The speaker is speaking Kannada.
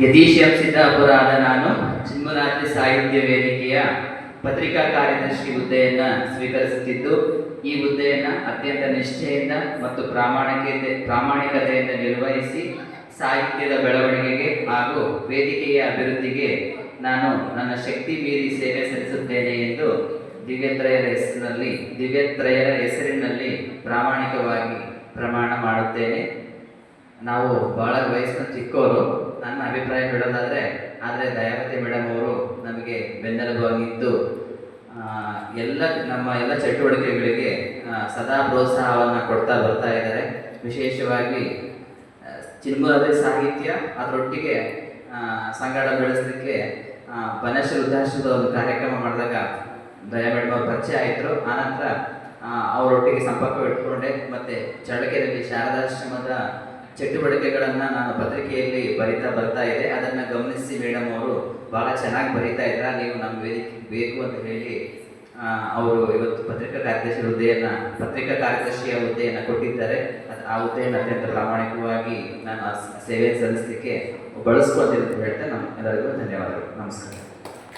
ಯತೀಶಂ ಸಿದ್ದಾಪುರಾದ ನಾನು ಚಿನ್ಮರಾತ್ರಿ ಸಾಹಿತ್ಯ ವೇದಿಕೆಯ ಪತ್ರಿಕಾ ಕಾರ್ಯದರ್ಶಿ ಹುದ್ದೆಯನ್ನು ಸ್ವೀಕರಿಸುತ್ತಿದ್ದು, ಈ ಹುದ್ದೆಯನ್ನು ಅತ್ಯಂತ ನಿಷ್ಠೆಯಿಂದ ಮತ್ತು ಪ್ರಾಮಾಣಿಕತೆಯಿಂದ ನಿರ್ವಹಿಸಿ ಸಾಹಿತ್ಯದ ಬೆಳವಣಿಗೆಗೆ ಹಾಗೂ ವೇದಿಕೆಯ ಅಭಿವೃದ್ಧಿಗೆ ನಾನು ನನ್ನ ಶಕ್ತಿ ಮೀರಿ ಸೇವೆ ಸಲ್ಲಿಸುತ್ತೇನೆ ಎಂದು ದಿವ್ಯತ್ರಯರ ಹೆಸರಿನಲ್ಲಿ ಪ್ರಾಮಾಣಿಕವಾಗಿ ಪ್ರಮಾಣ ಮಾಡುತ್ತೇನೆ. ನಾವು ಭಾಳ ವಯಸ್ಸಿನ ಚಿಕ್ಕವರು. ನನ್ನ ಅಭಿಪ್ರಾಯ ಹೇಳೋದಾದರೆ, ದಯಾವತಿ ಮೇಡಮ್ ಅವರು ನಮಗೆ ಬೆನ್ನೆಲುಬಾಗಿದ್ದು ನಮ್ಮ ಎಲ್ಲ ಚಟುವಟಿಕೆಗಳಿಗೆ ಸದಾ ಪ್ರೋತ್ಸಾಹವನ್ನು ಕೊಡ್ತಾ ಬರ್ತಾ ಇದ್ದಾರೆ. ವಿಶೇಷವಾಗಿ ಚಿನ್ಮರಾತ್ರಿ ಸಾಹಿತ್ಯ ಅದರೊಟ್ಟಿಗೆ ಸಂಗಡ ಬೆಳೆಸಲಿಕ್ಕೆ ಬನಶ್ರೀ ವೃದ್ಧಾಶ್ರಮದ ಒಂದು ಕಾರ್ಯಕ್ರಮ ಮಾಡಿದಾಗ ದಯಾ ಮೇಡಮ್ ಅವ್ರ ಪರಿಚಯ ಆಯಿತು. ಆನಂತರ ಅವರೊಟ್ಟಿಗೆ ಸಂಪರ್ಕ ಇಟ್ಕೊಂಡೆ. ಮತ್ತು ಚಳ್ಳಕೆರೆಯಲ್ಲಿ ಶಾರದಾಶ್ರಮದ ಚಟುವಟಿಕೆಗಳನ್ನು ನಾನು ಪತ್ರಿಕೆಯಲ್ಲಿ ಬರಿತಾ ಬರ್ತಾ ಇದೆ. ಅದನ್ನು ಗಮನಿಸಿ ಮೇಡಮ್ ಅವರು ಭಾಳ ಚೆನ್ನಾಗಿ ಬರೀತಾ ಇದ್ದಾರೆ, ನೀವು ನಮ್ಮ ವೇದಿಕೆ ಬೇಕು ಅಂತ ಹೇಳಿ ಅವರು ಇವತ್ತು ಪತ್ರಿಕಾ ಕಾರ್ಯದರ್ಶಿಯ ಹುದ್ದೆಯನ್ನು ಕೊಟ್ಟಿದ್ದಾರೆ. ಆ ಹುದ್ದೆಯನ್ನು ಅತ್ಯಂತ ಪ್ರಾಮಾಣಿಕವಾಗಿ ನಾನು ಸೇವೆ ಸಲ್ಲಿಸಲಿಕ್ಕೆ ಬಳಸ್ಕೊಳ್ತೀನಿ ಅಂತ ಹೇಳ್ತಾ ಎಲ್ಲರಿಗೂ ಧನ್ಯವಾದಗಳು. ನಮಸ್ಕಾರ.